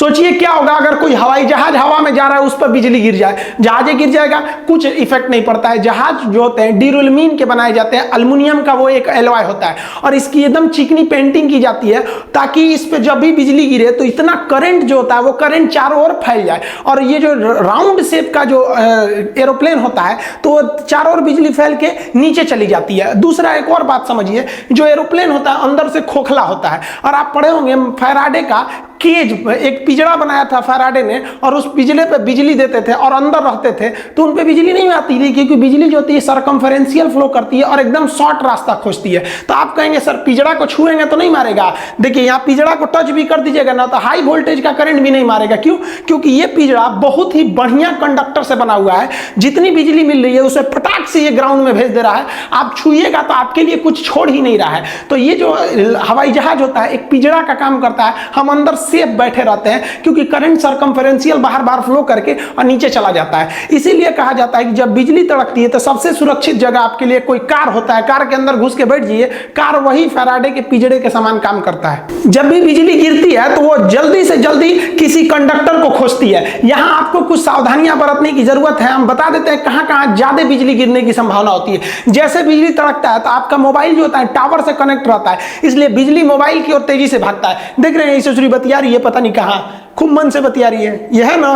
सोचिए क्या होगा अगर कोई हवाई जहाज हवा में जा रहा है, उस पर बिजली गिर जाए, जहाज गिर जाएगा, कुछ इफेक्ट नहीं पड़ता है। जहाज जो होते हैं ड्यूरेलमीन के बनाए जाते हैं, अल्युमिनियम का वो एक एलॉय होता है और इसकी एकदम चिकनी पेंटिंग की जाती है ताकि इस पे जब भी बिजली गिरे तो इतना करंट जो होता है वो करंट चारों ओर फैल जाए। और ये जो राउंड शेप का जो एरोप्लेन होता है तो चारों ओर बिजली फैल के नीचे चली जाती है। दूसरा एक और बात समझिए, जो एरोप्लेन होता है अंदर से खोखला होता है, और आप पढ़े होंगे फैराडे का केज, एक पिंजरा बनाया था फैराडे ने, और उस पिंजरे पे बिजली देते थे और अंदर रहते थे तो उन पे बिजली नहीं आती थी, क्योंकि बिजली जो होती है सरकमफेरेंशियल फ्लो करती है और एकदम शॉर्ट रास्ता खोजती है। तो आप कहेंगे सर पिंजरा को छुएंगे तो नहीं मारेगा। देखिए यहाँ पिंजरा को टच भी कर दीजिएगा ना तो हाई वोल्टेज का करंट भी नहीं मारेगा। क्यों? क्योंकि ये पिंजरा बहुत ही बढ़िया कंडक्टर से बना हुआ है, जितनी बिजली मिल रही है उसे फटाक से ये ग्राउंड में भेज दे रहा है। आप छुइएगा तो आपके लिए कुछ छोड़ ही नहीं रहा है। तो ये जो हवाई जहाज होता है एक पिंजरा का काम करता है, हम अंदर सेफ बैठे रहते हैं क्योंकि करंट सरकमफेरेंशियल बाहर बाहर फ्लो करके और नीचे चला जाता है। इसीलिए कहा जाता है कि जब बिजली तड़कती है तो सबसे सुरक्षित जगह आपके लिए कोई कार होता है, कार के अंदर घुस के बैठ जाइए, कार वही फैराडे के पिंजरे के समान काम करता है। जब भी बिजली गिरती है तो वो जल्दी से जल्दी किसी कंडक्टर को खोजती है। यहां आपको कुछ सावधानियां बरतने की जरूरत है। हम बता देते हैं कहां कहां ज्यादा बिजली गिरने की संभावना होती है। जैसे बिजली तड़कता है तो आपका मोबाइल जो होता है टावर से कनेक्ट रहता है, इसलिए बिजली मोबाइल की ओर तेजी से भागता है। देख रहे हैं ईश्वरी बतिया रही है, पता नहीं कहां खूब मन से बतिया रही है। यह है ना,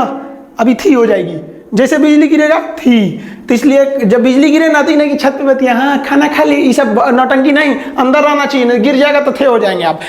अभी थी हो जाएगी, जैसे बिजली गिरेगा थी। तो इसलिए जब बिजली गिरे ना तो नहीं कि छत पे बतिया, हाँ खाना खा ली, ये सब नौटंकी नहीं, अंदर रहना चाहिए, गिर जाएगा तो थे हो जाएंगे आप।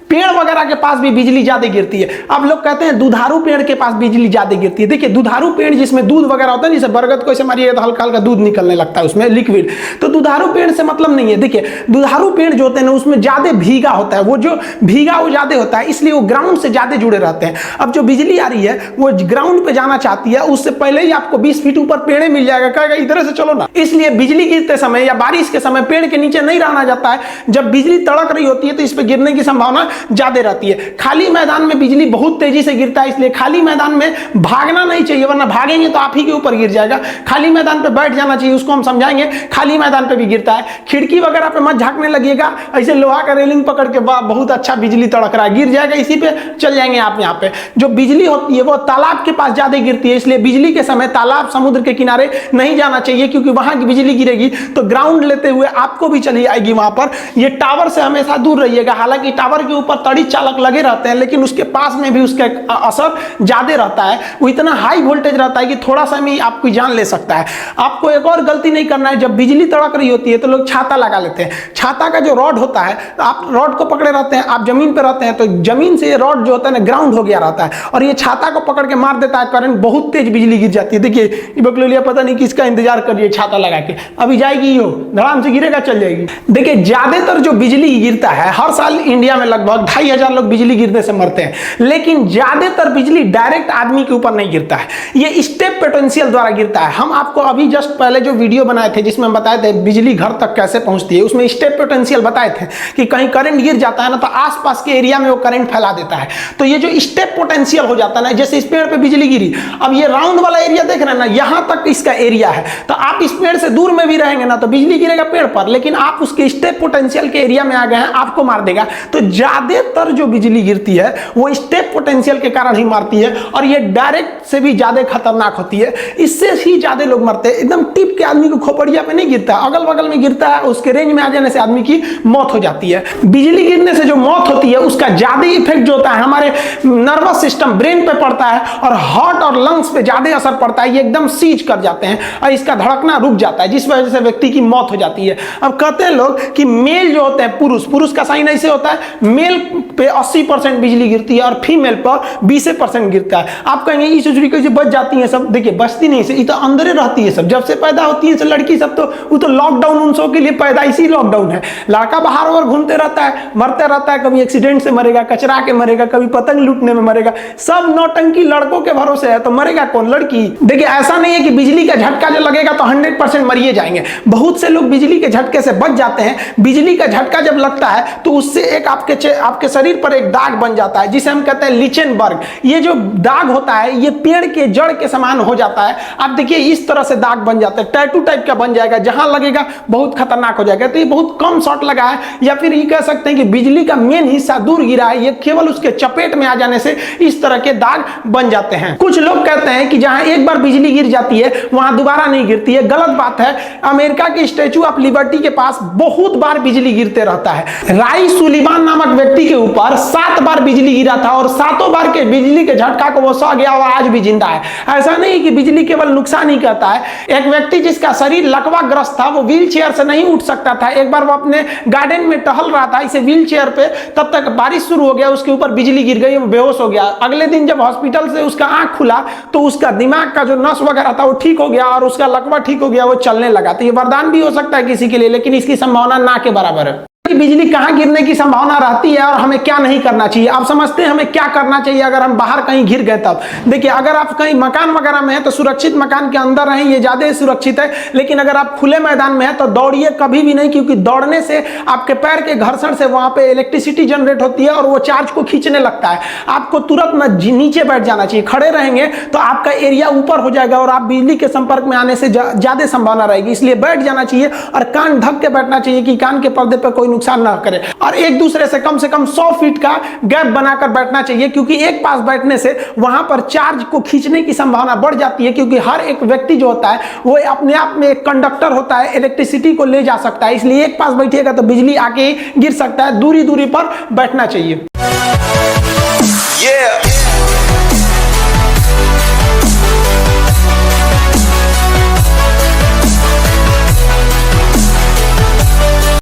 पेड़ वगैरह के पास भी बिजली ज्यादा गिरती है। अब लोग कहते हैं दुधारू पेड़ के पास बिजली ज्यादा गिरती है। देखिए दुधारू पेड़ जिसमें दूध वगैरह होता है, जैसे बरगद को ऐसे मारिएगा तो हल्का हल्का दूध निकलने लगता है उसमें लिक्विड, तो दुधारू पेड़ से मतलब नहीं है। देखिए दुधारू पेड़ जो होते हैं ना उसमें ज्यादा भीगा होता है, वो जो भीगा वो ज्यादा होता है, इसलिए वो ग्राउंड से ज्यादा जुड़े रहते हैं। अब जो बिजली आ रही है वो ग्राउंड पे जाना चाहती है, उससे पहले ही आपको 20 फीट ऊपर पेड़ मिल जाएगा, कहेगा इधर से चलो ना। इसलिए बिजली गिरते समय या बारिश के समय पेड़ के नीचे नहीं रहना जाता है। जब बिजली तड़क रही होती है तो इस पर गिरने की संभावना ज्यादा रहती है। खाली मैदान में बिजली बहुत तेजी से गिरता है, इसलिए खाली मैदान में भागना नहीं चाहिए, वरना भागेंगे तो आप ही के ऊपर गिर जाएगा। खाली मैदान पे बैठ जाना चाहिए, उसको हम समझाएंगे। खाली मैदान पे भी गिरता है, खिड़की वगैरह पे मत झांकने लगिएगा, ऐसे लोहा का रेलिंग पकड़ के बहुत अच्छा बिजली तड़क रहा है, गिर जाएगा, इसी पे चल जाएंगे आप। यहाँ पे जो बिजली होती है वो तालाब के पास ज्यादा गिरती है, इसलिए बिजली के समय तालाब समुद्र के किनारे नहीं जाना चाहिए, क्योंकि वहां की बिजली गिरेगी तो ग्राउंड लेते हुए आपको भी चली आएगी वहां पर। ये टावर से हमेशा दूर रहिएगा। हालांकि टावर के ऊपर तड़ी चालक लगे रहते हैं, लेकिन उसके पास में भी उसका असर ज्यादा रहता है, वो इतना हाई वोल्टेज रहता है कि थोड़ा सा में आपकी जान ले सकता है। आपको एक और गलती नहीं करना है, जब बिजली तड़क रही होती है तो लोग छाता लगा लेते हैं। छाता का जो रॉड होता है, आप रॉड को पकड़े रहते हैं, आप जमीन पर रहते हैं तो जमीन से ये रॉड जो होता है ना ग्राउंड हो गया रहता है, और ये छाता को पकड़ के मार देता है, करंट बहुत तेज बिजली गिर जाती है। देखिए बकलोलिया पता नहीं किसका इंतजार करिए, छाता लगा के अभी जाएगी, हो धड़ाम से गिरेगा चल जाएगी। देखिए ज्यादातर जो बिजली गिरता है, हर साल इंडिया में लगभग 2500 लोग बिजली गिरने से मरते हैं, लेकिन ज्यादातर बिजली डायरेक्ट आदमी के ऊपर नहीं गिरता है, ये स्टेप पोटेंशियल द्वारा गिरता है। हम आपको अभी जस्ट पहले जो वीडियो बनाए थे जिसमें बताए थे बिजली घर तक कैसे पहुंचती है, उसमें स्टेप पोटेंशियल बताए थे कि कहीं करंट गिर जाता है ना तो आसपास के एरिया में वो करंट फैला देता है। तो ये जो स्टेप पोटेंशियल हो जाता है ना, जैसे इस पेड़ पे बिजली गिरी, अब ये राउंड वाला एरिया देख रहे हैं ना, यहां तक इसका एरिया है, तो आप इस पेड़ से दूर में भी रहेंगे ना तो बिजली गिरेगा पेड़ पर, लेकिन आप उसके स्टेप पोटेंशियल के एरिया में आ गए हैं, आपको मार देगा। तो ज्यादातर जो बिजली गिरती है वो स्टेप पोटेंशियल के कारण ही मारती है, और ये डायरेक्ट से भी ज्यादा खतरनाक होती है, इससे ही ज्यादा लोग मरते हैं। एकदम टिप के आदमी को खोपड़िया पे नहीं गिरता, अगल बगल में गिरता है, उसके रेंज में आ जाने से आदमी की मौत हो जाती है। बिजली गिरने से जो मौत होती है उसका ज्यादा इफेक्ट जो होता है हमारे नर्वस सिस्टम ब्रेन पे पड़ता है, और हार्ट और लंग्स पे ज्यादा असर पड़ता है, ये एकदम सीज कर जाते हैं और इसका धड़कना रुक जाता है, जिस वजह से व्यक्ति की मौत हो जाती है। अब कहते हैं लोग कि मेल जो होते हैं, पुरुष का साइन ऐसे होता है, मेल पे 80% बिजली गिरती है और फीमेल पर 20% गिरता है। आप कहेंगे ये चुचरी कैसे बच जाती है सब, देखिए बचती नहीं से, ये तो अंदर रहती है सब, जब से पैदा होती है लड़की सब, तो वो तो लॉकडाउन उन सब के लिए पैदाइशी लॉकडाउन है। लड़का बाहर और घूमते रहता है, मरते रहता है, कभी एक्सीडेंट से मरेगा, कचरा के मरेगा, कभी पतंग लूटने में मरेगा, सब नौटंकी लड़कों के भरोसे है, तो मरेगा कौन? लड़की। देखिए ऐसा नहीं है कि बिजली का झटका जो लगेगा तो 100% मरिए जाएंगे, बहुत से लोग बिजली के झटके से बच जाते हैं। बिजली का झटका जब लगता है तो उससे एक आपके शरीर पर एक दाग बन जाता है जिसे हम कहते हैं लिचेनबर्ग। ये जो दाग होता है ये पेड़ के जड़ के समान हो जाता है। आप देखिए इस तरह से दाग बन जाता है, टैटू टाइप का बन जाएगा, जहां लगेगा बहुत खतरनाक हो जाएगा। तो ये बहुत कम शॉट लगा है, या फिर ये कह सकते हैं कि बिजली का मेन हिस्सा दूर गिरा है, ये केवल उसके चपेट में आ जाने से इस तरह के दाग बन जाते हैं। कुछ लोग कहते हैं कि जहां एक बार बिजली गिर जाती है वहां दोबारा नहीं गिरती है। गलत बात है। अमेरिका के स्टैचू ऑफ लिबर्टी के पास बहुत बार बिजली गिरते रहता है। राई सुलिवान नामक व्यक्ति के ऊपर 7 बार बिजली गिरा था और 7 बार के बिजली के झटका को वो सह गया और आज भी जिंदा है। ऐसा नहीं कि बिजली केवल नुकसान ही करता है। एक व्यक्ति जिसका शरीर लकवाग्रस्त था, वो व्हील चेयर से नहीं उठ सकता था। एक बार वो अपने गार्डन में टहल रहा था इसे व्हील चेयर पे, तब तक बारिश शुरू हो गया, उसके ऊपर बिजली गिर गई, वो बेहोश हो गया। अगले दिन जब हॉस्पिटल से उसका आंख खुला तो उसका दिमाग का जो नस वगैरह था वो ठीक हो गया और उसका लकवा ठीक हो गया, वो चलने लगा। तो ये वरदान भी हो सकता है किसी के लिए, लेकिन इसकी संभावना ना के बराबर है। बिजली कहां गिरने की संभावना रहती है और हमें क्या नहीं करना चाहिए। आप समझते हैं हमें क्या करना चाहिए अगर हम बाहर कहीं गिर गए तब। देखिए, अगर आप कहीं मकान वगैरह में हैं तो सुरक्षित मकान के अंदर रहें, ये ज्यादा सुरक्षित है। लेकिन अगर आप खुले मैदान में हैं तो दौड़िए कभी भी नहीं, क्योंकि दौड़ने से आपके पैर के घर्षण से वहां पे इलेक्ट्रिसिटी जनरेट होती है और वो चार्ज को खींचने लगता है। आपको तुरंत नीचे बैठ जाना चाहिए। खड़े रहेंगे तो आपका एरिया ऊपर हो जाएगा और आप बिजली के संपर्क में आने से ज्यादा संभावना रहेगी। इसलिए बैठ जाना चाहिए और कान ढक के बैठना चाहिए कि कान के पर्दे पर कोई नुकसान ना करे। और एक दूसरे से कम 100 फीट का गैप बनाकर बैठना चाहिए, क्योंकि एक पास बैठने से वहां पर चार्ज को खींचने की संभावना बढ़ जाती है। क्योंकि हर एक व्यक्ति जो होता है वो अपने आप में एक कंडक्टर होता है, इलेक्ट्रिसिटी को ले जा सकता है। इसलिए एक पास बैठिएगा तो बिजली आके गिर सकता है। दूरी दूरी पर बैठना चाहिए।